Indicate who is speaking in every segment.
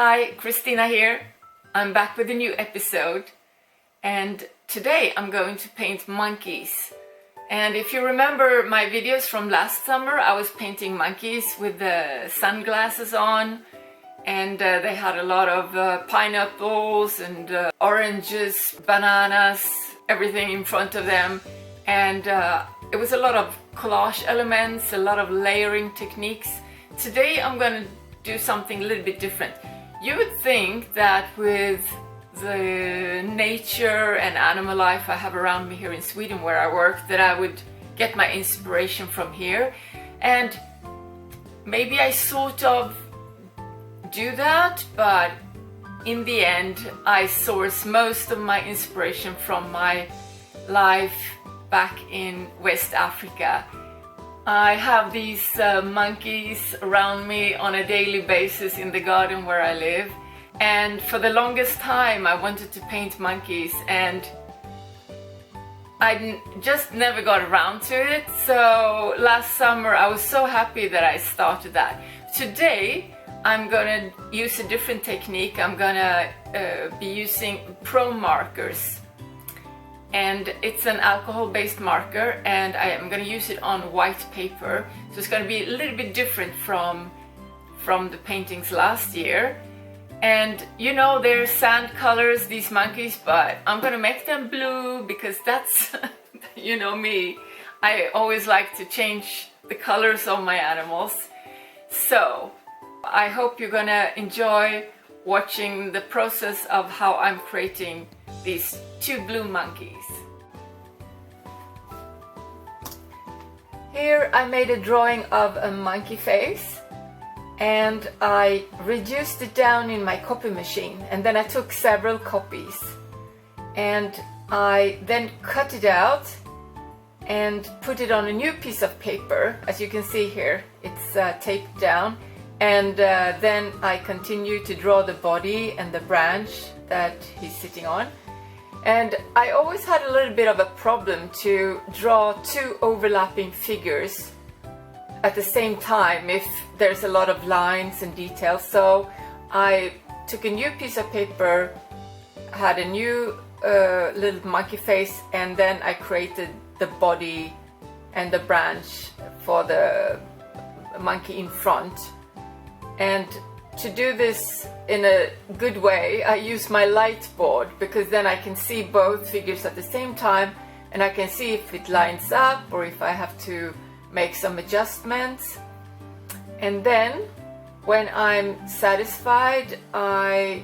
Speaker 1: Hi, Christina here. I'm back with a new episode, and today I'm going to paint monkeys. And if you remember my videos from last summer, I was painting monkeys with the sunglasses on, and they had a lot of pineapples and oranges, bananas, everything in front of them. And it was a lot of collage elements, a lot of layering techniques. Today I'm going to do something a little bit different. You would think that with the nature and animal life I have around me here in Sweden where I work, that I would get my inspiration from here. And maybe I sort of do that, but in the end I source most of my inspiration from my life back in West Africa. I have these monkeys around me on a daily basis in the garden where I live, and for the longest time I wanted to paint monkeys and I just never got around to it. So last summer I was so happy that I started that. Today I'm gonna use a different technique. I'm gonna be using Promarkers. And it's an alcohol-based marker, and I am going to use it on white paper, so it's going to be a little bit different from the paintings last year. And you know, they're sand colors, these monkeys, but I'm going to make them blue because that's you know me, I always like to change the colors of my animals. So I hope you're going to enjoy watching the process of how I'm creating these two blue monkeys. Here I made a drawing of a monkey face, and I reduced it down in my copy machine, and then I took several copies and I then cut it out and put it on a new piece of paper. As you can see here, it's taped down, and then I continue to draw the body and the branch that he's sitting on. And I always had a little bit of a problem to draw two overlapping figures at the same time if there's a lot of lines and details. So I took a new piece of paper, had a new little monkey face, and then I created the body and the branch for the monkey in front. And to do this in a good way, I use my light board, because then I can see both figures at the same time, and I can see if it lines up or if I have to make some adjustments. And then when I'm satisfied, I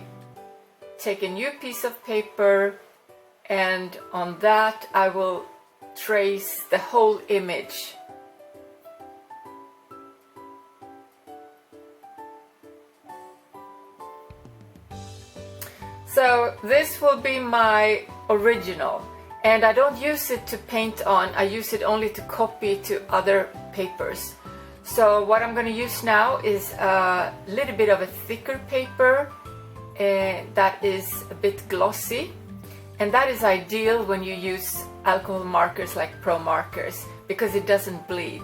Speaker 1: take a new piece of paper, and on that I will trace the whole image. So this will be my original, and I don't use it to paint on, I use it only to copy to other papers. So what I'm going to use now is a little bit of a thicker paper that is a bit glossy, and that is ideal when you use alcohol markers like Promarkers, because it doesn't bleed.